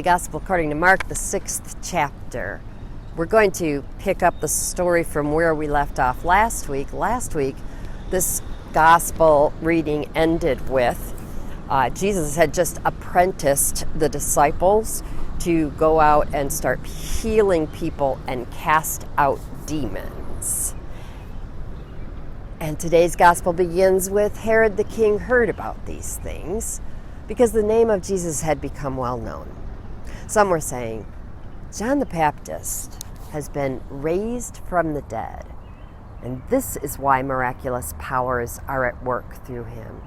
Holy Gospel according to Mark, the 6th chapter. We're going to pick up the story from where we left off last week. Last week, this Gospel reading ended with Jesus had just apprenticed the disciples to go out and start healing people and cast out demons. And today's Gospel begins with Herod the king heard about these things because the name of Jesus had become well known. Some were saying, John the Baptist has been raised from the dead, and this is why miraculous powers are at work through him.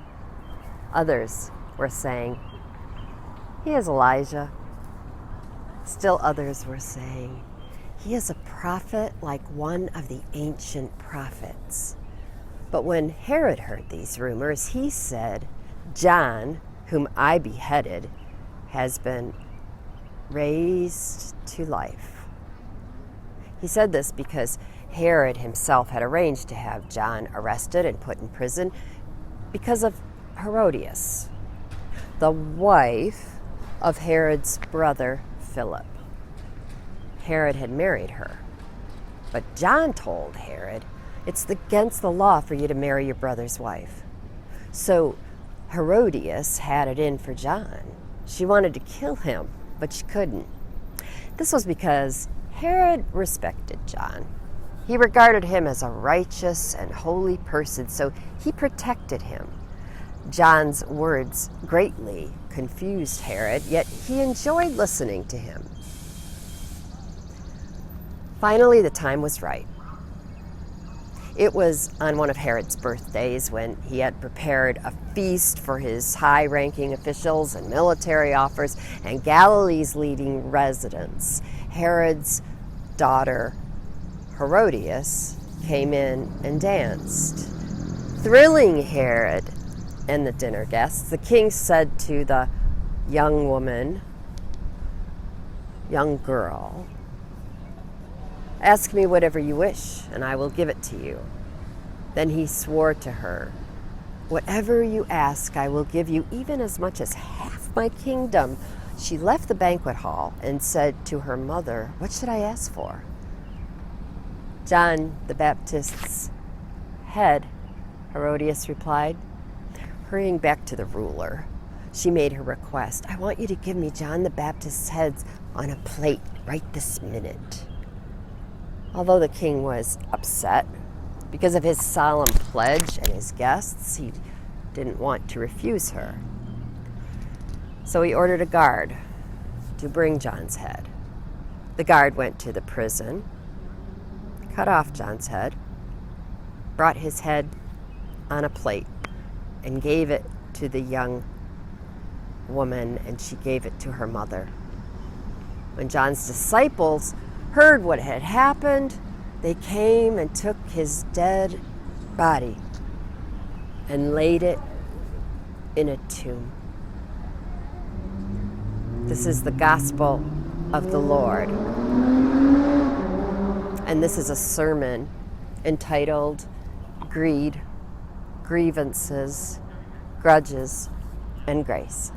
Others were saying, he is Elijah. Still others were saying, he is a prophet like one of the ancient prophets. But when Herod heard these rumors, he said, John, whom I beheaded, has been raised to life. He said this because Herod himself had arranged to have John arrested and put in prison because of Herodias, the wife of Herod's brother Philip. Herod had married her, but John told Herod, it's against the law for you to marry your brother's wife. So Herodias had it in for John. She wanted to kill him, but she couldn't. This was because Herod respected John. He regarded him as a righteous and holy person, so he protected him. John's words greatly confused Herod, yet he enjoyed listening to him. Finally, the time was right. It was on one of Herod's birthdays when he had prepared a feast for his high-ranking officials and military offers and Galilee's leading residents. Herod's daughter, Herodias, came in and danced. Thrilling Herod and the dinner guests, the king said to the young girl, ask me whatever you wish, and I will give it to you. Then he swore to her, whatever you ask, I will give you, even as much as half my kingdom. She left the banquet hall and said to her mother, what should I ask for? John the Baptist's head, Herodias replied. Hurrying back to the ruler, she made her request. I want you to give me John the Baptist's head on a plate right this minute. Although the king was upset because of his solemn pledge and his guests, he didn't want to refuse her. So he ordered a guard to bring John's head. The guard went to the prison, cut off John's head, brought his head on a plate, and gave it to the young woman, and she gave it to her mother. When John's disciples heard what had happened, they came and took his dead body and laid it in a tomb. This is the gospel of the Lord. And this is a sermon entitled Greed, Grievances, Grudges, and Grace.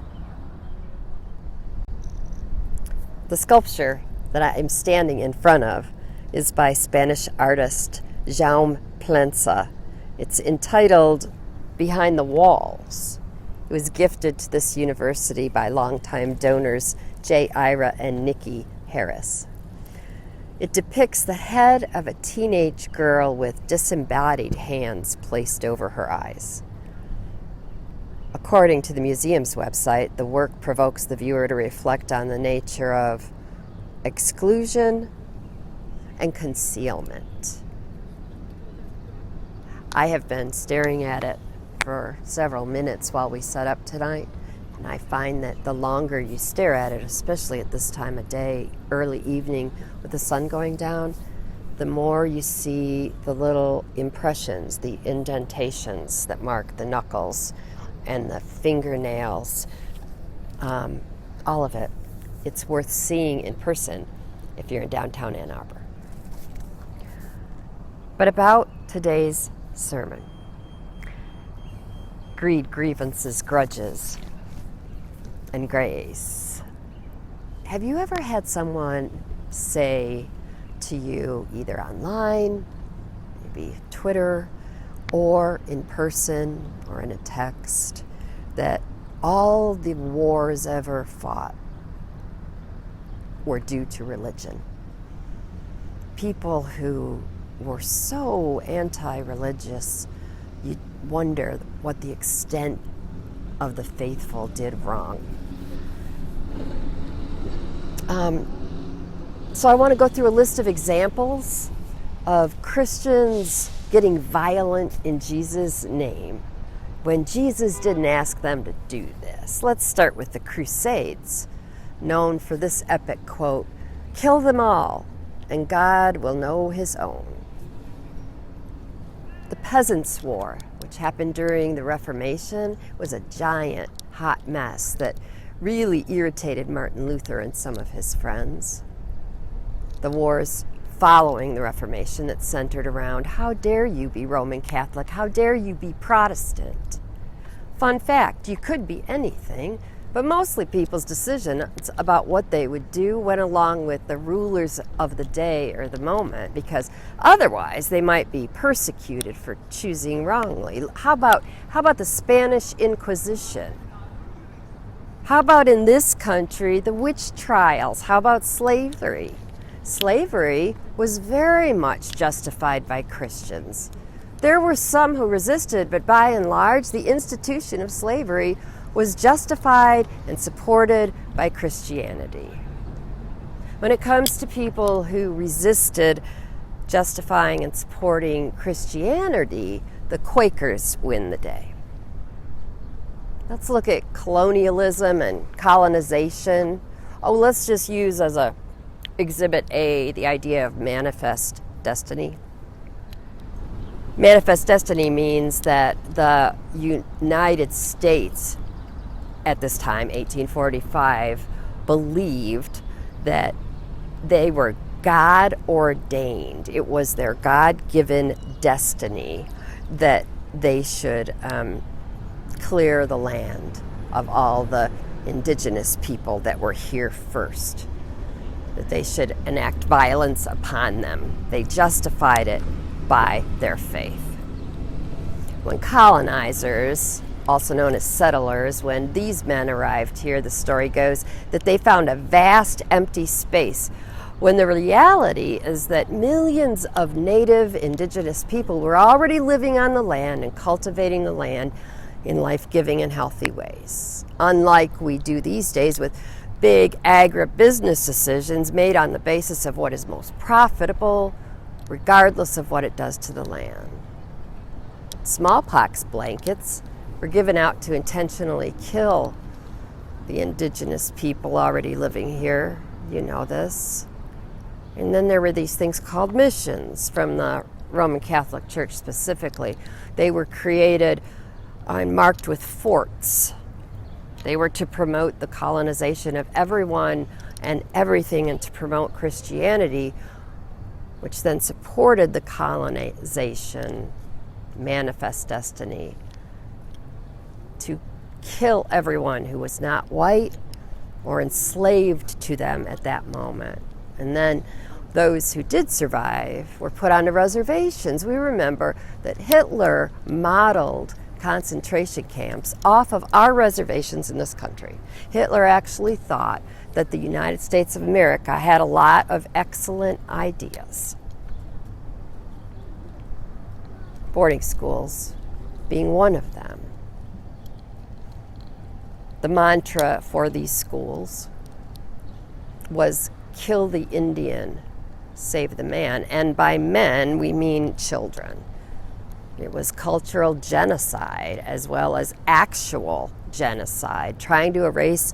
The sculpture that I am standing in front of is by Spanish artist Jaume Plensa. It's entitled Behind the Walls. It was gifted to this university by longtime donors Jay Ira and Nikki Harris. It depicts the head of a teenage girl with disembodied hands placed over her eyes. According to the museum's website, the work provokes the viewer to reflect on the nature of exclusion and concealment. I have been staring at it for several minutes while we set up tonight, and I find that the longer you stare at it, especially at this time of day, early evening with the sun going down, the more you see the little impressions, the indentations that mark the knuckles and the fingernails, all of it. It's worth seeing in person if you're in downtown Ann Arbor. But about today's sermon. Greed, grievances, grudges, and grace. have you ever had someone say to you, either online, maybe Twitter, or in person, or in a text, that all the wars ever fought were due to religion? People who were so anti-religious, you wonder what the extent of the faithful did wrong. So I want to go through a list of examples of Christians getting violent in Jesus' name when Jesus didn't ask them to do this. Let's start with the Crusades, known for this epic quote, "Kill them all, and God will know his own." The Peasants' War, which happened during the Reformation, was a giant, hot mess that really irritated Martin Luther and some of his friends. The wars following the Reformation that centered around, how dare you be Roman Catholic? How dare you be Protestant? Fun fact, you could be anything, but mostly people's decisions about what they would do went along with the rulers of the day or the moment, because otherwise they might be persecuted for choosing wrongly. How about the Spanish Inquisition? How about in this country, the witch trials? How about slavery? Slavery was very much justified by Christians. There were some who resisted, but by and large, the institution of slavery was justified and supported by Christianity. When it comes to people who resisted justifying and supporting Christianity, the Quakers win the day. Let's look at colonialism and colonization. Let's just use as a Exhibit A the idea of manifest destiny. Manifest destiny means that the United States at this time, 1845, believed that they were God ordained. It was their God-given destiny that they should clear the land of all the indigenous people that were here first, that they should enact violence upon them. They justified it by their faith. When colonizers, also known as settlers, when these men arrived here, the story goes that they found a vast empty space, when the reality is that millions of native indigenous people were already living on the land and cultivating the land in life-giving and healthy ways, unlike we do these days with big agribusiness decisions made on the basis of what is most profitable, regardless of what it does to the land. Smallpox blankets were given out to intentionally kill the indigenous people already living here. You know this. And then there were these things called missions from the Roman Catholic Church specifically. They were created and marked with forts. They were to promote the colonization of everyone and everything and to promote Christianity, which then supported the colonization, manifest destiny, to kill everyone who was not white or enslaved to them at that moment. And then those who did survive were put onto reservations. We remember that Hitler modeled concentration camps off of our reservations in this country. Hitler actually thought that the United States of America had a lot of excellent ideas. Boarding schools being one of them. The mantra for these schools was kill the Indian, save the man. And by men, we mean children. It was cultural genocide as well as actual genocide, trying to erase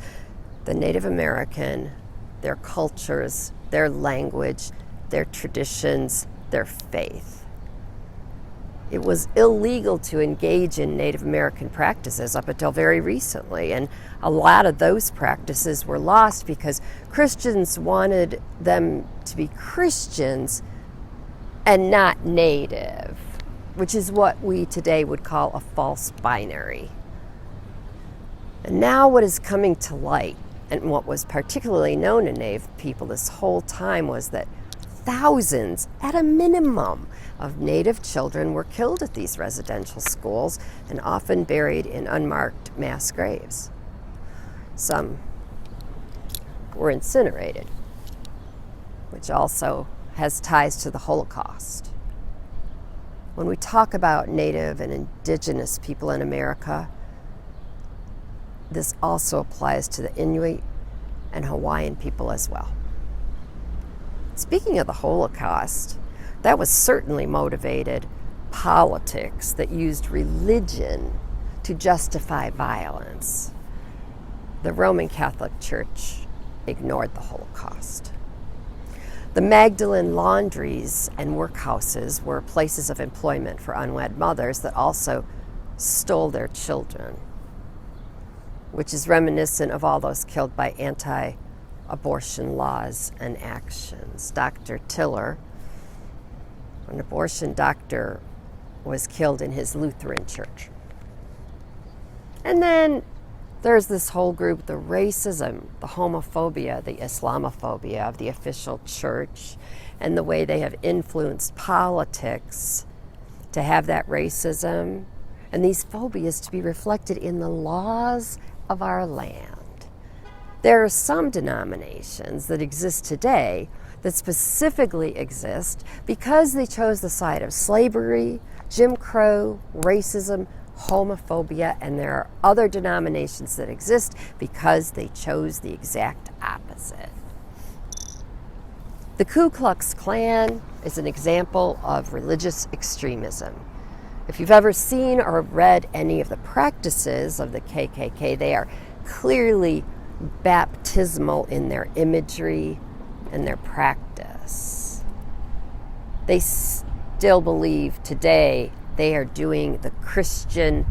the Native American, their cultures, their language, their traditions, their faith. It was illegal to engage in Native American practices up until very recently, and a lot of those practices were lost because Christians wanted them to be Christians and not Native, which is what we today would call a false binary. And now what is coming to light And what was particularly known to Native people this whole time was that thousands, at a minimum, of Native children were killed at these residential schools and often buried in unmarked mass graves. Some were incinerated, which also has ties to the Holocaust. When we talk about Native and Indigenous people in America, this also applies to the Inuit and Hawaiian people as well. Speaking of the Holocaust, that was certainly motivated politics that used religion to justify violence. The Roman Catholic Church ignored the Holocaust. The Magdalene laundries and workhouses were places of employment for unwed mothers that also stole their children, which is reminiscent of all those killed by anti-abortion laws and actions. Dr. Tiller, an abortion doctor, was killed in his Lutheran church. And then there's this whole group, the racism, the homophobia, the Islamophobia of the official church, and the way they have influenced politics to have that racism and these phobias to be reflected in the laws of our land. There are some denominations that exist today that specifically exist because they chose the side of slavery, Jim Crow, racism, homophobia, and there are other denominations that exist because they chose the exact opposite. The Ku Klux Klan is an example of religious extremism. If you've ever seen or read any of the practices of the KKK, they are clearly baptismal in their imagery and their practice. They still believe today they are doing the Christian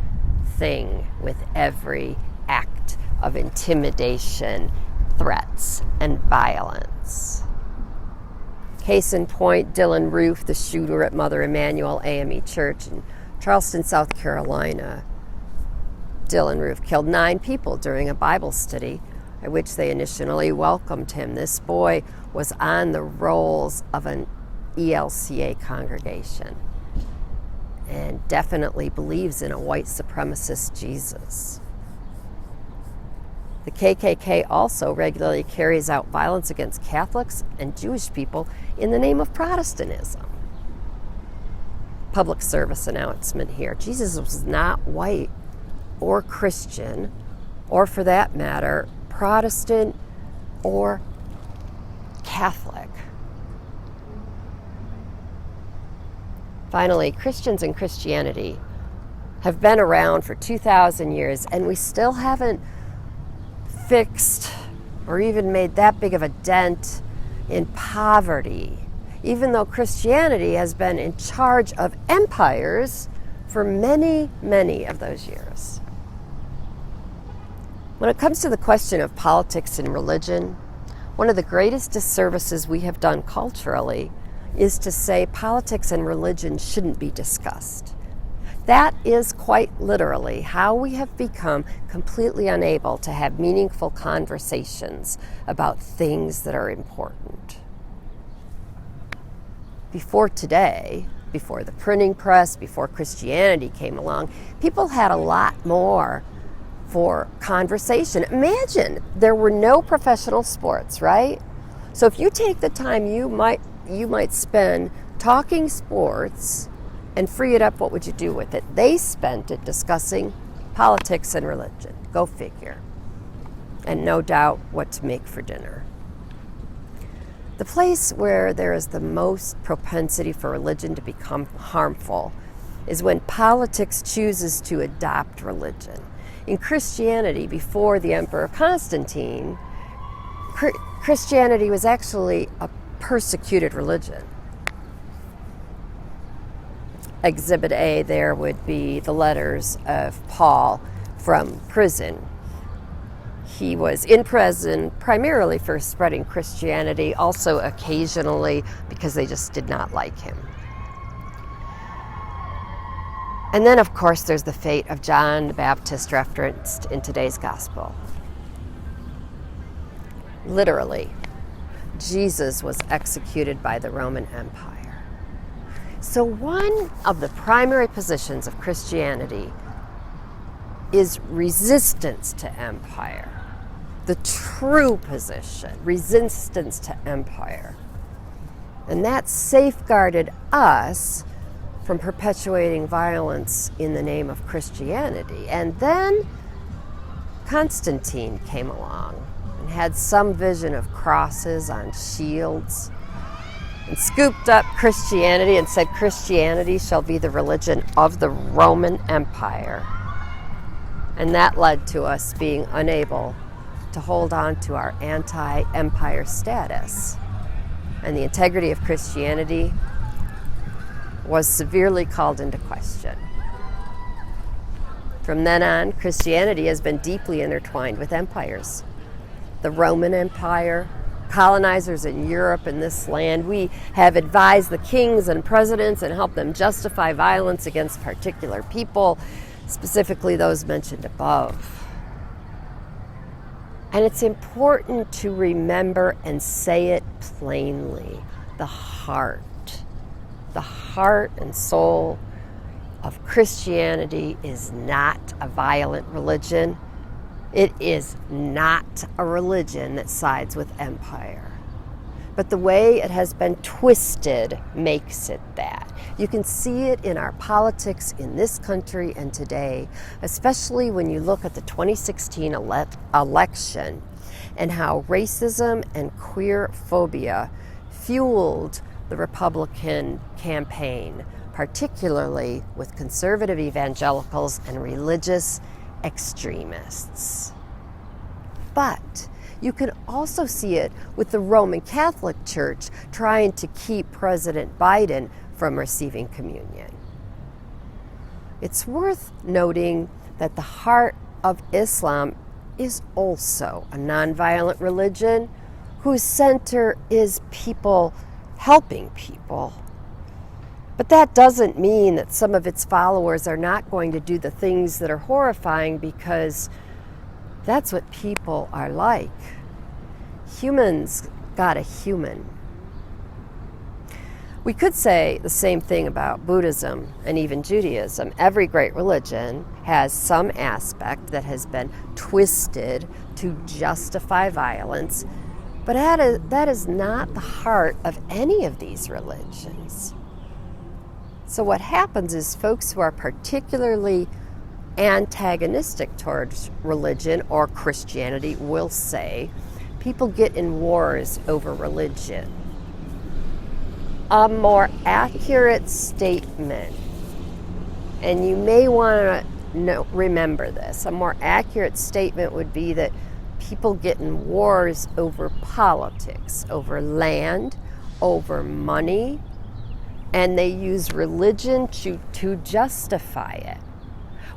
thing with every act of intimidation, threats, and violence. Case in point, Dylan Roof, the shooter at Mother Emanuel AME Church in Charleston, South Carolina. Dylan Roof killed 9 people during a Bible study at which they initially welcomed him. This boy was on the rolls of an ELCA congregation and definitely believes in a white supremacist Jesus. The KKK also regularly carries out violence against Catholics and Jewish people in the name of Protestantism. Public service announcement here. Jesus was not white or Christian, or for that matter, Protestant or Catholic. Finally, Christians and Christianity have been around for 2,000 years, and we still haven't fixed or even made that big of a dent in poverty, even though Christianity has been in charge of empires for many, many of those years. When it comes to the question of politics and religion, one of the greatest disservices we have done culturally is to say politics and religion shouldn't be discussed. That is quite literally how we have become completely unable to have meaningful conversations about things that are important. Before today, before the printing press, before Christianity came along, people had a lot more for conversation. Imagine there were no professional sports, right? So if you take the time you might spend talking sports and free it up, what would you do with it? They spent it discussing politics and religion. Go figure. And no doubt what to make for dinner. The place where there is the most propensity for religion to become harmful is when politics chooses to adopt religion. In Christianity, before the Emperor Constantine, Christianity was actually a persecuted religion. Exhibit A there would be the letters of Paul from prison. He was in prison primarily for spreading Christianity, also occasionally because they just did not like him. And then, of course, there's the fate of John the Baptist referenced in today's gospel. Literally, Jesus was executed by the Roman Empire. So one of the primary positions of Christianity is resistance to empire. The true position, resistance to empire. And that safeguarded us from perpetuating violence in the name of Christianity. And then Constantine came along and had some vision of crosses on shields and scooped up Christianity and said, Christianity shall be the religion of the Roman Empire. And that led to us being unable to hold on to our anti-empire status. And the integrity of Christianity was severely called into question. From then on, Christianity has been deeply intertwined with empires. The Roman Empire, colonizers in Europe and this land, we have advised the kings and presidents and helped them justify violence against particular people, specifically those mentioned above. And it's important to remember and say it plainly. The heart and soul of Christianity is not a violent religion. It is not a religion that sides with empire. But the way it has been twisted makes it that. You can see it in our politics in this country and today, especially when you look at the 2016 election and how racism and queer phobia fueled the Republican campaign, particularly with conservative evangelicals and religious extremists. But you can also see it with the Roman Catholic Church trying to keep President Biden from receiving communion. It's worth noting that the heart of Islam is also a nonviolent religion whose center is people helping people. But that doesn't mean that some of its followers are not going to do the things that are horrifying, because that's what people are like. Humans got a human. We could say the same thing about Buddhism and even Judaism. Every great religion has some aspect that has been twisted to justify violence, but that is not the heart of any of these religions. So what happens is folks who are particularly antagonistic towards religion or Christianity will say people get in wars over religion. A more accurate statement, and you may want to remember this, a more accurate statement would be that people get in wars over politics, over land, over money, and they use religion to justify it,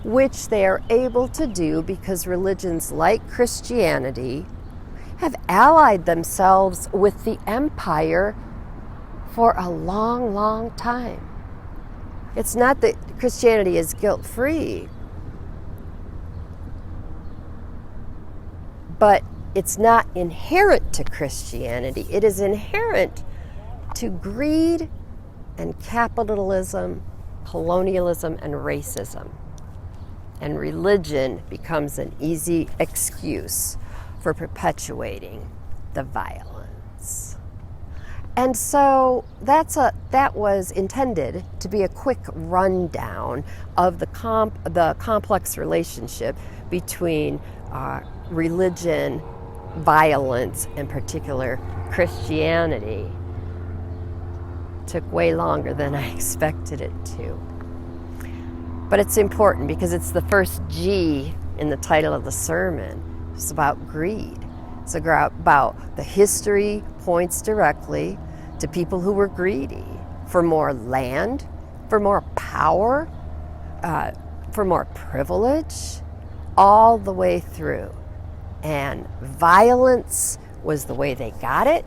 which they are able to do because religions like Christianity have allied themselves with the empire for a long, long time. It's not that Christianity is guilt-free, but it's not inherent to Christianity. It is inherent to greed and capitalism, colonialism, and racism. And religion becomes an easy excuse for perpetuating the violence. And so that was intended to be a quick rundown of the complex relationship between religion, violence, in particular Christianity. Took way longer than I expected it to. But it's important because it's the first G in the title of the sermon. It's about greed. It's about the history points directly to people who were greedy for more land, for more power, for more privilege, all the way through. And violence was the way they got it,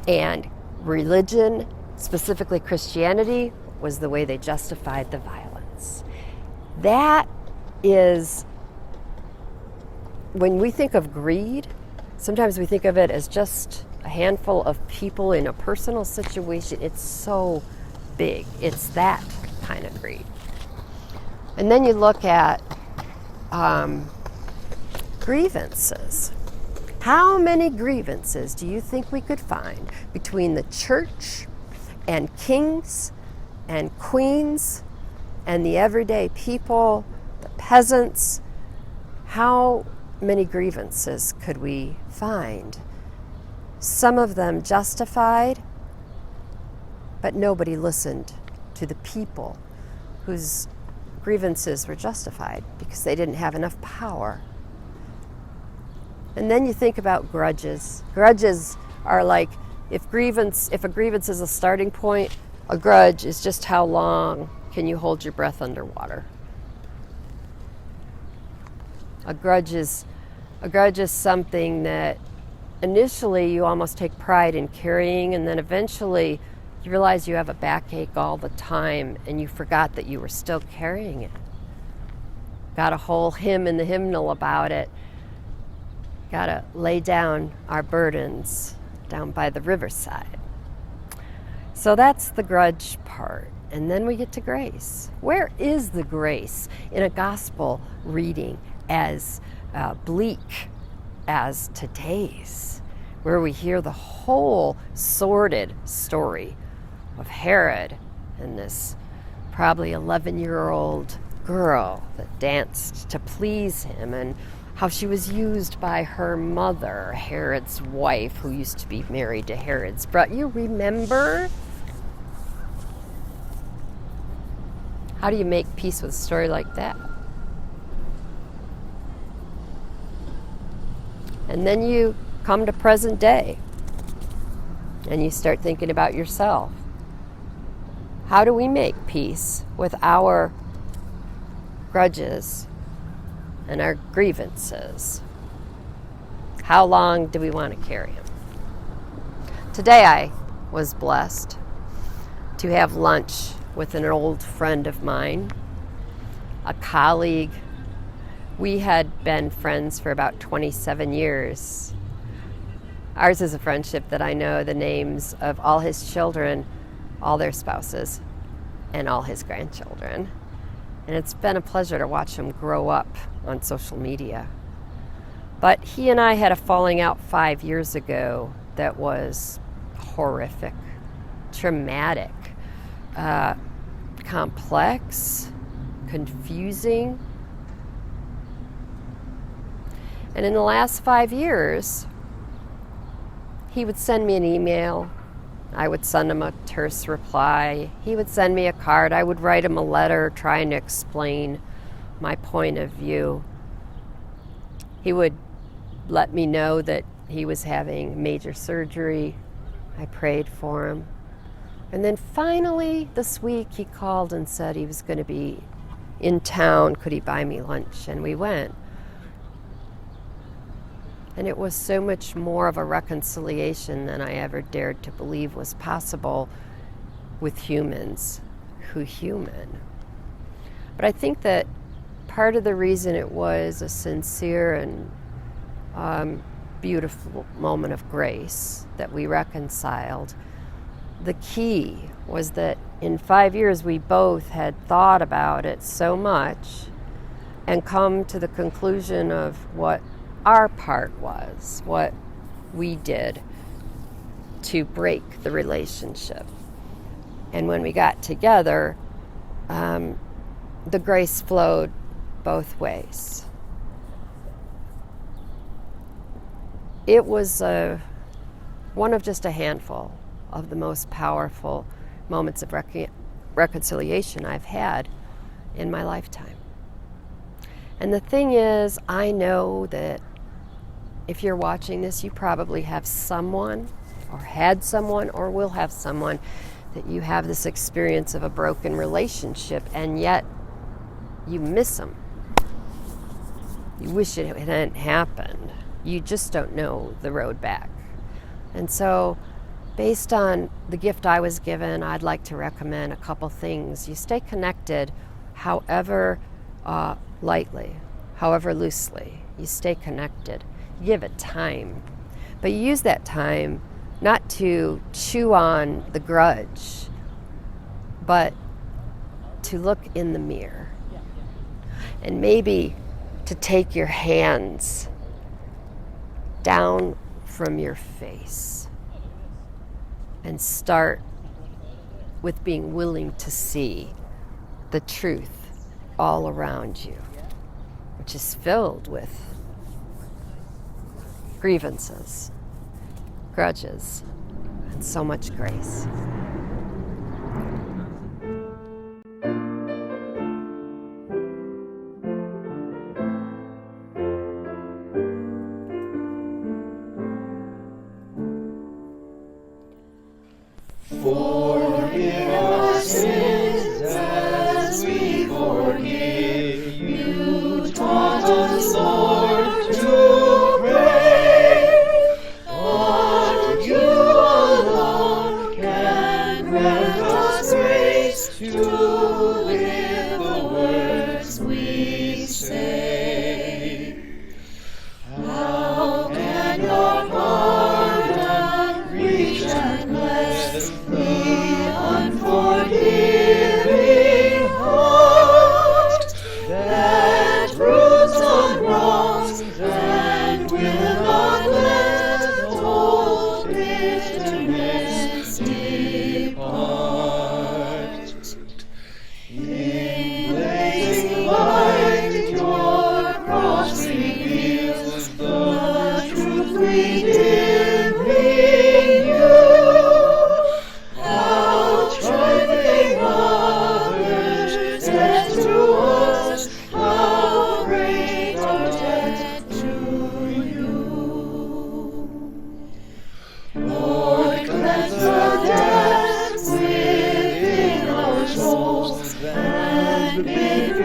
and religion, specifically Christianity, was the way they justified the violence. That is, when we think of greed, Sometimes we think of it as just a handful of people in a personal situation. It's so big. It's that kind of greed. And then you look at grievances. How many grievances do you think we could find between the church and kings and queens and the everyday people, the peasants? How many grievances could we find? Some of them justified, but nobody listened to the people whose grievances were justified because they didn't have enough power. And then you think about grudges. Grudges are like, if a grievance is a starting point, a grudge is just how long can you hold your breath underwater. A grudge is something that initially you almost take pride in carrying, and then eventually you realize you have a backache all the time and you forgot that you were still carrying it. Got a whole hymn in the hymnal about it. Got to lay down our burdens down by the riverside. So that's the grudge part. And then we get to grace. Where is the grace in a gospel reading as bleak as today's, where we hear the whole sordid story of Herod and this probably 11-year-old girl that danced to please him, and how she was used by her mother, Herod's wife, who used to be married to Herod's brother. You remember? How do you make peace with a story like that? And then you come to present day and you start thinking about yourself. How do we make peace with our grudges and our grievances? How long do we want to carry them? Today I was blessed to have lunch with an old friend of mine, a colleague. We had been friends for about 27 years. Ours is a friendship that I know the names of all his children, all their spouses, and all his grandchildren. And it's been a pleasure to watch him grow up on social media. But he and I had a falling out 5 years ago that was horrific, traumatic, complex, confusing. And in the last 5 years, he would send me an email. I would send him a terse reply. He would send me a card. I would write him a letter trying to explain my point of view. He would let me know that he was having major surgery. I prayed for him. And then finally this week he called and said he was going to be in town. Could he buy me lunch? And we went. And it was so much more of a reconciliation than I ever dared to believe was possible with humans who human. But I think that part of the reason it was a sincere and beautiful moment of grace that we reconciled, the key was that in 5 years we both had thought about it so much and come to the conclusion of what our part was, what we did to break the relationship. And when we got together, the grace flowed both ways. It was one of just a handful of the most powerful moments of reconciliation I've had in my lifetime. And the thing is, I know that if you're watching this, you probably have someone, or had someone, or will have someone, that you have this experience of a broken relationship, and yet you miss them. You wish it hadn't happened. You just don't know the road back. And so, based on the gift I was given, I'd like to recommend a couple things. You stay connected, however lightly, however loosely. You stay connected. You give it time. But you use that time not to chew on the grudge, but to look in the mirror. And maybe to take your hands down from your face and start with being willing to see the truth all around you, which is filled with grievances, grudges, and so much grace. Forgive our sins as we forgive. You taught us, Lord, to pray. But you alone can grant us grace to live the words we say. How can your pardon reach and bless the unforgiving heart that broods on wrongs and will not let old bitterness depart? In blazing light your cross reveals the truth we did in you. How trifling others said to us, how great our debt to you. Lord, cleanse the depths within our souls and bid